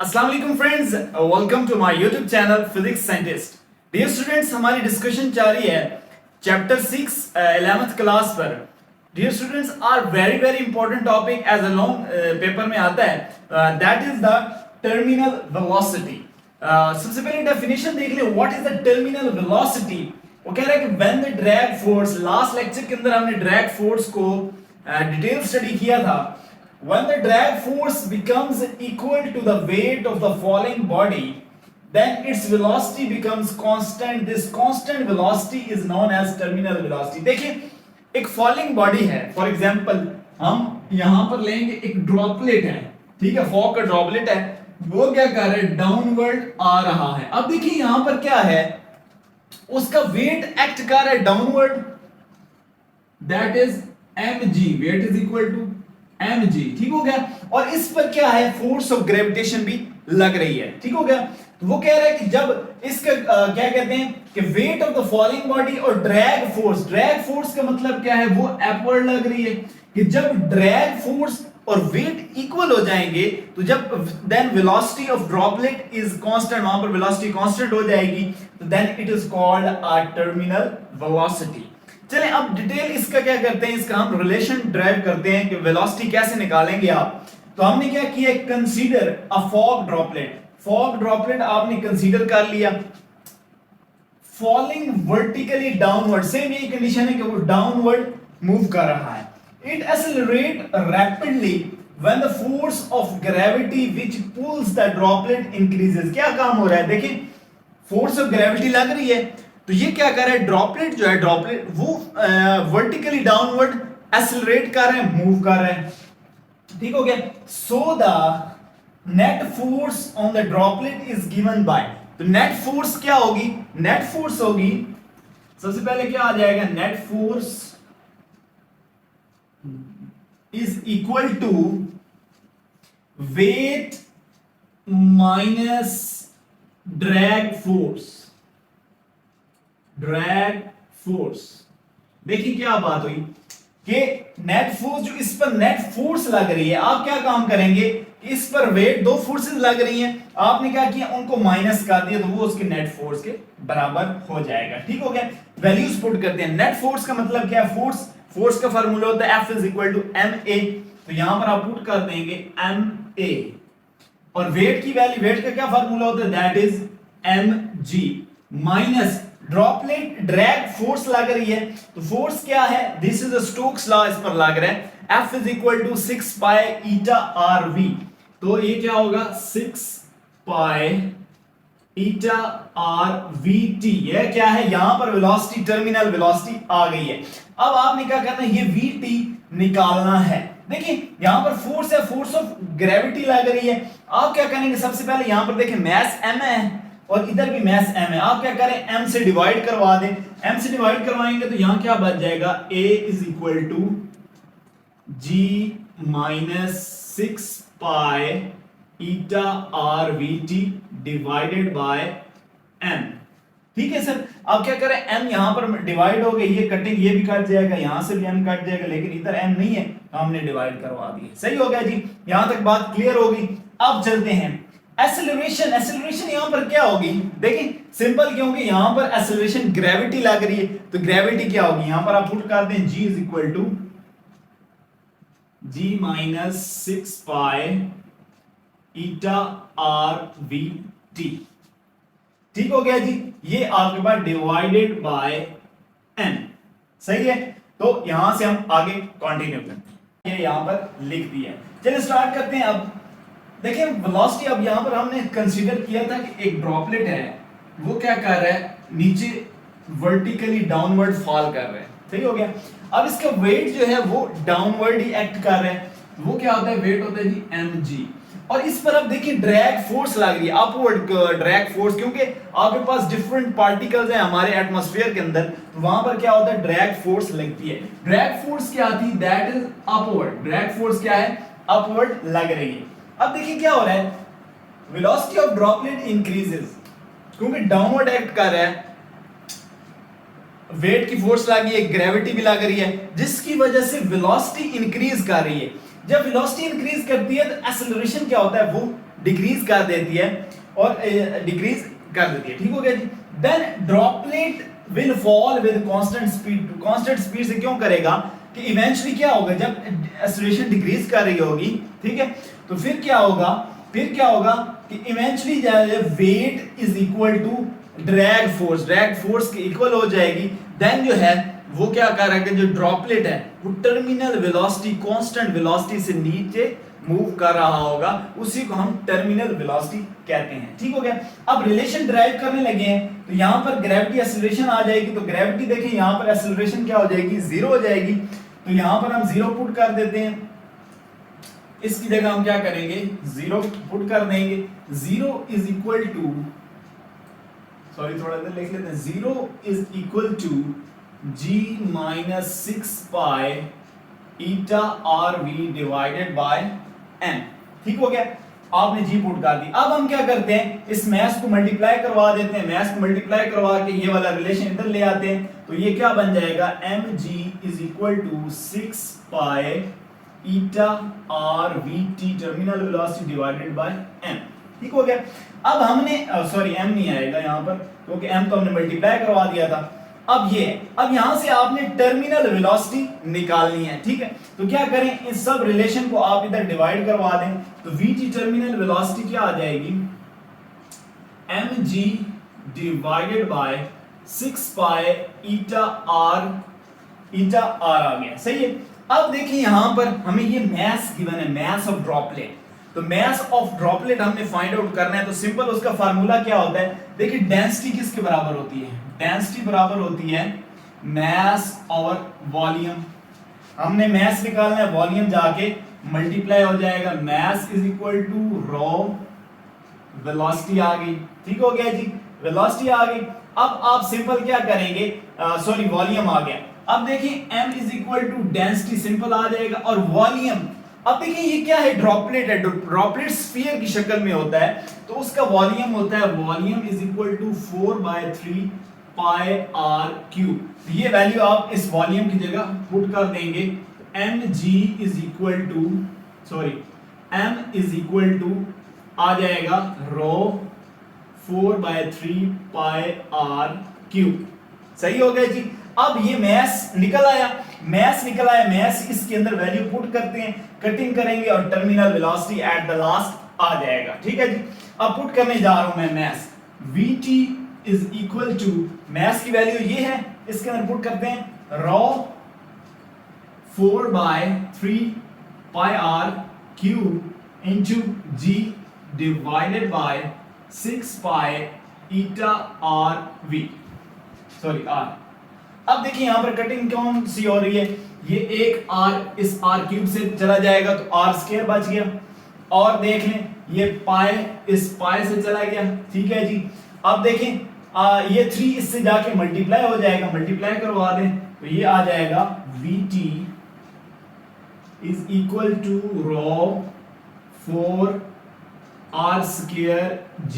अस्सलाम वालेकुम friends, welcome to my YouTube channel physics scientist. Dear students, हमारी discussion जारी है चैप्टर 6 11th क्लास पर। Dear students, are very very important topic as a long paper में आता है, that is the terminal velocity. सबसे पहले डेफिनेशन देख ले, what is the terminal velocity. वो कह रहा है कि when the drag force, last lecture के अंदर हमने ड्रैग फोर्स को डिटेल स्टडी किया था। When the drag force becomes equal to the weight of the falling body, then its velocity becomes constant. This constant velocity is known as terminal velocity. देखिए, एक falling body है, for example, हम यहां पर लेंगे एक ड्रॉपलेट है, ठीक है, फॉग का ड्रॉपलेट है, वो क्या कर रहा है, डाउनवर्ड आ रहा है। अब देखिए यहां पर क्या है, उसका वेट एक्ट कर रहा है downward, that is mg, weight is equal to mg, ठीक हो गया। और इस पर क्या है, फोर्स ऑफ ग्रेविटेशन भी लग रही है, ठीक हो गया। तो वो कह रहा है कि जब इसका क्या कहते हैं कि weight of the falling body और ड्रैग फोर्स का मतलब क्या है, वो अपवर्ड लग रही है। कि जब ड्रैग फोर्स और वेट इक्वल हो जाएंगे तो जब then velocity of droplet is constant, वहां पर वेलोसिटी कांस्टेंट हो जाएगी, तो then it is called a terminal velocity. चलें अब डिटेल इसका क्या करते हैं, इसका हम रिलेशन ड्राइव करते हैं कि वेलोसिटी कैसे निकालेंगे आप। तो हमने क्या किया, कंसीडर अ फॉग ड्रॉपलेट आपने कंसीडर कर लिया, फॉलिंग वर्टिकली डाउनवर्ड, सेम यही कंडीशन है कि वो डाउनवर्ड मूव कर रहा है। It accelerate rapidly when the force of gravity which pulls the droplet increases. क्या काम हो रहा है, देखिए फोर्स ऑफ ग्रेविटी लग रही है, तो ये क्या कर रहा है, ड्रॉपलेट जो है, ड्रॉपलेट वो वर्टिकली डाउनवर्ड एक्सेलरेट कर रहे हैं, मूव कर रहे हैं, ठीक हो गया। So the net force on the droplet is given by, तो नेट फोर्स क्या होगी, नेट फोर्स होगी, सबसे पहले क्या आ जाएगा, net force is equal to weight minus drag force. देखिए क्या बात हुई कि नेट फोर्स, जो इस पर नेट फोर्स लग रही है, आप क्या काम करेंगे, इस पर वेट, दो फोर्सेस लग रही हैं, आपने क्या किया, उनको माइनस कर दिया, तो वो उसके नेट फोर्स के बराबर हो जाएगा, ठीक हो गया। वैल्यूज पुट करते हैं। नेट फोर्स का मतलब क्या है, फोर्स का फार्मूला होता है F is equal to ma, तो यहां पर आप पुट कर देंगे ma। और वेट की वैल्यू, वेट का क्या फार्मूला होता है, that is mg minus droplet drag force लग रही है, तो फोर्स क्या है, दिस इज स्टोक्स लॉ, इस पर लग रहा है, F is equal to 6 pi eta RV। तो ये क्या होगा, 6 पाई ईटा RVT। ये क्या है, यहां पर वेलोसिटी, टर्मिनल वेलोसिटी आ गई है। अब आपने क्या करना है, ये VT निकालना है। देखिए यहां पर फोर्स है, फोर्स ऑफ ग्रेविटी लग रही है। आप क्या करेंगे, सबसे पहले यहां पर देखिए मैस m है और इधर भी मैस m है, आप क्या करें, m से डिवाइड करवा दें। m से डिवाइड करवाएंगे तो यहां क्या बच जाएगा, a is equal to g minus 6 pi eta RVT divided by m, ठीक है सर। अब क्या करें, m यहां पर डिवाइड हो गई, ये कटिंग, ये भी कट जाएगा, यहां से भी m कट जाएगा, लेकिन इधर m नहीं है, तो हमने डिवाइड करवा दिया। सही हो गया जी, यहां तक बात क्लियर होगी। अब चलते हैं एक्सेलरेशन यहां पर क्या होगी, देखिए सिंपल, क्योंकि यहां पर एक्सेलरेशन ग्रेविटी लग रही है, तो ग्रेविटी क्या होगी, यहां पर आप पुट कर दें g is equal to g minus 6 pi eta RVT, ठीक हो गया जी। ये आपके पास डिवाइडेड बाय n, सही है। तो यहां से हम आगे कंटिन्यू करते हैं, ये यहां पर लिख दिया। चलिए स्टार्ट करते हैं। अब देखिए वेलोसिटी, अब यहां पर हमने कंसीडर किया था कि एक ड्रॉपलेट है, वो क्या कर रहा है, नीचे वर्टिकली डाउनवर्ड फॉल कर रहा है, सही हो गया। अब इसका वेट जो है वो डाउनवर्ड ही एक्ट कर रहा है, वो क्या होता है, वेट होता है जी mg। और इस पर अब देखिए ड्रैग फोर्स लग रही है, अपवर्ड ड्रैग फोर्स, क्योंकि आपके पास डिफरेंट पार्टिकल्स हैं हमारे एटमॉस्फेयर के अंदर, तो वहां पर क्या होता है, ड्रैग फोर्स लगती है। ड्रैग फोर्स क्या आती है, that is upward, drag force क्या है, अपवर्ड लग रही है। अब देखिए क्या हो रहा है, वेलोसिटी ऑफ ड्रॉपलेट इंक्रीजेस, क्योंकि डाउनवर्ड एक्ट कर रहा है, वेट की फोर्स लगी है, ग्रेविटी भी लग रही है, जिसकी वजह से वेलोसिटी इंक्रीज कर रही है। जब वेलोसिटी इंक्रीज करती है तो एक्सेलरेशन क्या होता है, वो डिक्रीज कर देती है और डिक्रीज कर देती है, ठीक हो गया जी। Then droplet will fall with constant speed, constant speed से क्यों करेगा कि इवेंचुअली क्या होगा, जब एक्सेलरेशन डिक्रीज कर रही होगी, ठीक है, तो फिर क्या होगा कि eventually weight is equal to drag force के इक्वल हो जाएगी। देन जो है वो क्या कर रहा है, जो ड्रॉपलेट है वो टर्मिनल वेलोसिटी, कांस्टेंट वेलोसिटी से नीचे मूव कर रहा होगा, उसी को हम टर्मिनल वेलोसिटी कहते हैं, ठीक हो गया। अब रिलेशन ड्राइव करने लगे हैं तो यहां पर ग्रेविटी एक्सेलरेशन आ जाएगी, तो ग्रेविटी देखिए यहां पर एक्सेलरेशन क्या हो जाएगी, जीरो हो जाएगी, तो यहां पर हम जीरो पुट कर देते हैं, इसकी जगह हम क्या करेंगे, जीरो पुट कर देंगे। Zero is equal to, sorry थोड़ा देर लिख लेते हैं, zero is equal to g minus 6 pi eta R V divided by n, ठीक हो गया। आपने g पुट कर दी। अब हम क्या करते हैं, इस मैथ्स को मल्टीप्लाई करवा देते हैं, मैथ्स को मल्टीप्लाई करवा के ये वाला रिलेशन इधर ले आते हैं, तो ये क्या बन जाएगा, mg is equal to 6 pi eta R V T terminal velocity divided by n, ठीक हो गया। अब हमने सॉरी m नहीं आएगा यहां पर क्योंकि m तो हमने मल्टीप्लाई करवा दिया था। अब यहां से आपने टर्मिनल वेलोसिटी निकालनी है, ठीक है, तो क्या करें, इस सब रिलेशन को आप इधर डिवाइड करवा दें, तो vt टर्मिनल वेलोसिटी क्या आ जाएगी, mg divided by 6 pi eta R आ गया, सही है। अब देखिए यहां पर हमें ये मास गिवन है, मास ऑफ ड्रॉपलेट, तो मास ऑफ ड्रॉपलेट हमने फाइंड आउट करना है, तो सिंपल उसका फार्मूला क्या होता है, देखिए डेंसिटी किसके बराबर होती है, डेंसिटी बराबर होती है मास और वॉल्यूम। हमने मास निकालना है, वॉल्यूम जाके मल्टीप्लाई हो जाएगा, mass is equal to rho velocity आ गई, ठीक हो गया जी, वेलोसिटी आ गई। अब आप सिंपल क्या करेंगे, सॉरी वॉल्यूम आ गया। अब देखिए m is equal to density simple आ जाएगा, और वॉल्यूम, अब देखिए ये क्या है, ड्रॉपलेट है, ड्रॉपलेट स्फीयर की शक्ल में होता है, तो उसका वॉल्यूम होता है, volume is equal to 4/3 pi R cube. ये वैल्यू आप इस वॉल्यूम की जगह पुट कर देंगे, mg is equal to, sorry m is equal to आ जाएगा रो 4/3 पाई आर क्यूब, सही हो गया जी। अब ये मास निकल आया, मास इसके अंदर वैल्यू पुट करते हैं, कटिंग करेंगे और terminal velocity at the last आ जाएगा, ठीक है जी। अब पुट करने जा रहा हूं मैं mass, vt is equal to, mass की वैल्यू ये है, इसके अंदर पुट करते हैं rho 4/3 pi R cube into g divided by 6 pi eta R V, sorry R. अब देखिए यहां पर कटिंग कौन सी हो रही है, ये एक r इस r क्यूब से चला जाएगा तो r स्क्वायर बच गया, और देख लें ये पाई इस पाई से चला गया, ठीक है जी। अब देखें ये 3 इससे जाके मल्टीप्लाई हो जाएगा, मल्टीप्लाई करवा दें तो ये आ जाएगा vt is equal to rho 4 r square g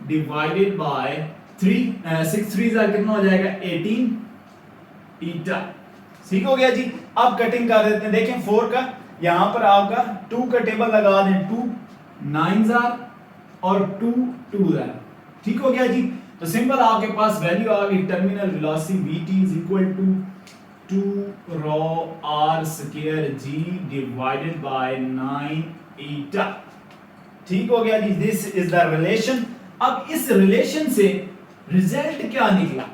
divided by 6 3 कितना हो जाएगा 18 ईटा, ठीक हो गया जी। अब कटिंग कर देते हैं, देखें 4 का यहां पर आपका 2 का टेबल लगा दें, 2 9 और 2 2, ठीक हो गया जी। तो सिंपल आपके पास वैल्यू आ गई, terminal velocity vt is equal to 2 rho r square g divided by 9 eta, ठीक हो गया जी। This is the relation. अब इस रिलेशन से रिजल्ट क्या निकला,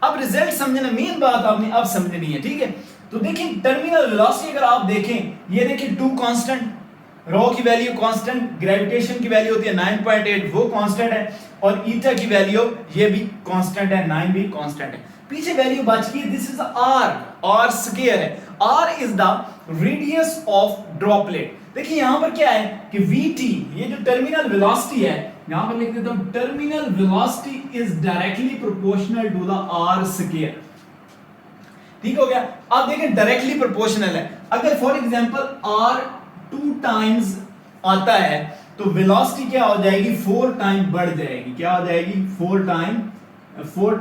अब रिजल्ट समझना, मेन बात आपने अब समझनी है, ठीक है। तो देखिए टर्मिनल वेलोसिटी अगर आप देखें, ये देखिए 2 कांस्टेंट, रो की वैल्यू कांस्टेंट, ग्रेविटेशन की वैल्यू होती है 9.8 वो कांस्टेंट है, और ईटा की वैल्यू ये भी कांस्टेंट है, 9 भी कांस्टेंट है। पीछे वैल्यू बच गई, दिस इज r स्क्वायर है, r is the radius of droplet. देखिए यहां पर क्या है कि vt, ये जो टर्मिनल वेलोसिटी है, यहां पर लिख देता हूं, terminal velocity is directly proportional to the r square, ठीक हो गया। अब देखें डायरेक्टली प्रोपोर्शनल है, अगर फॉर एग्जांपल r 2 टाइम्स आता है तो वेलोसिटी क्या हो जाएगी, 4 टाइम बढ़ जाएगी, क्या हो जाएगी 4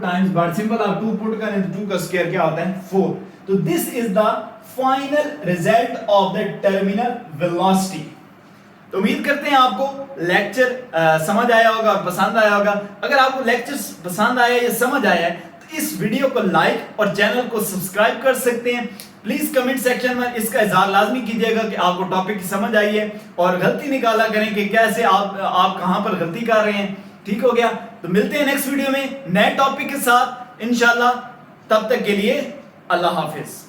टाइम्स बढ़, सिंपल आप 2 पुट करें तो 2 का स्क्वायर क्या होता है 4। तो this is the final result of the terminal velocity. तो उम्मीद करते हैं आपको लेक्चर समझ आया होगा और पसंद आया होगा। अगर आपको लेक्चर पसंद आया या समझ आया है तो इस वीडियो को लाइक और चैनल को सब्सक्राइब कर सकते हैं। प्लीज कमेंट सेक्शन में इसका इज़हार लाजमी कीजिएगा कि आपको टॉपिक समझ आई है, और गलती निकाला करें कि कैसे आप कहां पर गलती कर रहे हैं। ठीक हो गया? तो मिलते हैं नेक्स्ट वीडियो में नए टॉपिक के साथ इंशाल्लाह। तब तक के लिए अल्लाह हाफिज।